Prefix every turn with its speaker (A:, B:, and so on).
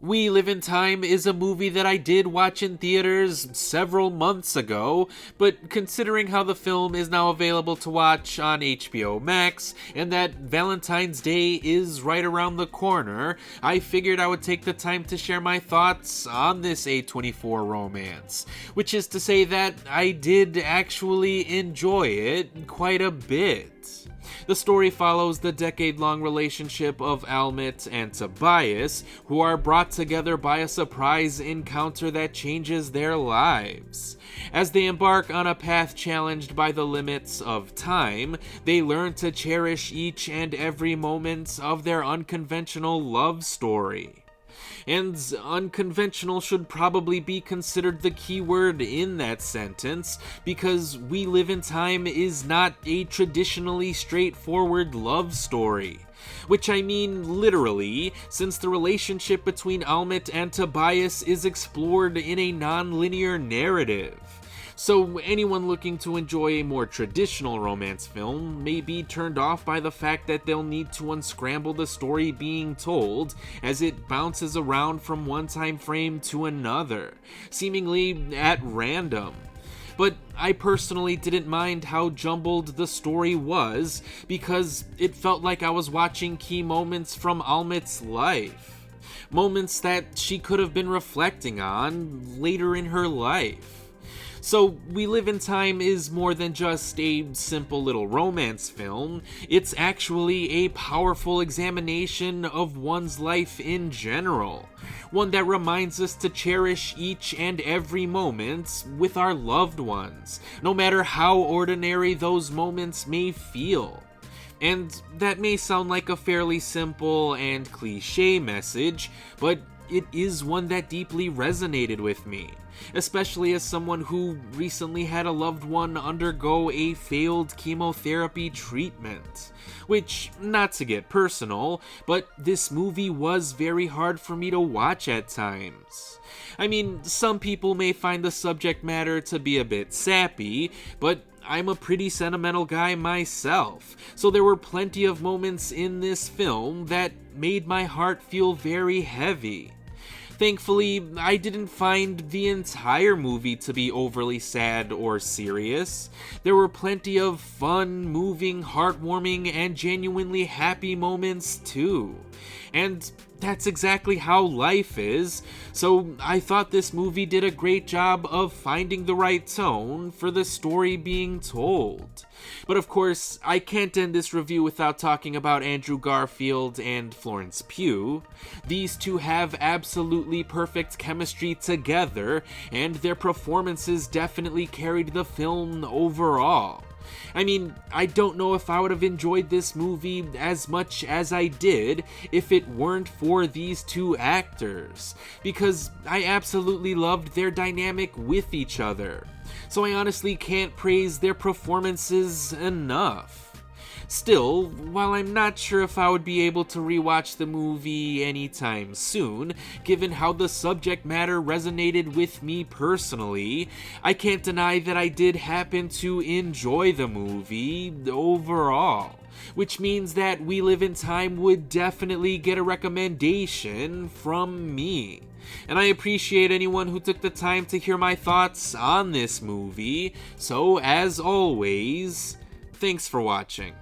A: We Live in Time is a movie that I did watch in theaters several months ago, but considering how the film is now available to watch on HBO Max, and that Valentine's Day is right around the corner, I figured I would take the time to share my thoughts on this A24 romance. Which is to say that I did actually enjoy it quite a bit. The story follows the decade-long relationship of Almit and Tobias, who are brought together by a surprise encounter that changes their lives. As they embark on a path challenged by the limits of time, they learn to cherish each and every moment of their unconventional love story. And unconventional should probably be considered the key word in that sentence, because We Live in Time is not a traditionally straightforward love story. Which I mean literally, since the relationship between Almit and Tobias is explored in a non-linear narrative. So anyone looking to enjoy a more traditional romance film may be turned off by the fact that they'll need to unscramble the story being told, as it bounces around from one time frame to another, seemingly at random. But I personally didn't mind how jumbled the story was, because it felt like I was watching key moments from Almit's life. Moments that she could have been reflecting on later in her life. So, We Live in Time is more than just a simple little romance film. It's actually a powerful examination of one's life in general. One that reminds us to cherish each and every moment with our loved ones, no matter how ordinary those moments may feel. And that may sound like a fairly simple and cliche message, but it is one that deeply resonated with me, especially as someone who recently had a loved one undergo a failed chemotherapy treatment. Which, not to get personal, but this movie was very hard for me to watch at times. I mean, some people may find the subject matter to be a bit sappy, but I'm a pretty sentimental guy myself, so there were plenty of moments in this film that made my heart feel very heavy. Thankfully, I didn't find the entire movie to be overly sad or serious. There were plenty of fun, moving, heartwarming, and genuinely happy moments too. And that's exactly how life is, so I thought this movie did a great job of finding the right tone for the story being told. But of course, I can't end this review without talking about Andrew Garfield and Florence Pugh. These two have absolutely perfect chemistry together, and their performances definitely carried the film overall. I mean, I don't know if I would have enjoyed this movie as much as I did if it weren't for these two actors, because I absolutely loved their dynamic with each other. So I honestly can't praise their performances enough. Still, while I'm not sure if I would be able to rewatch the movie anytime soon, given how the subject matter resonated with me personally, I can't deny that I did happen to enjoy the movie overall. Which means that We Live in Time would definitely get a recommendation from me. And I appreciate anyone who took the time to hear my thoughts on this movie, so as always, thanks for watching.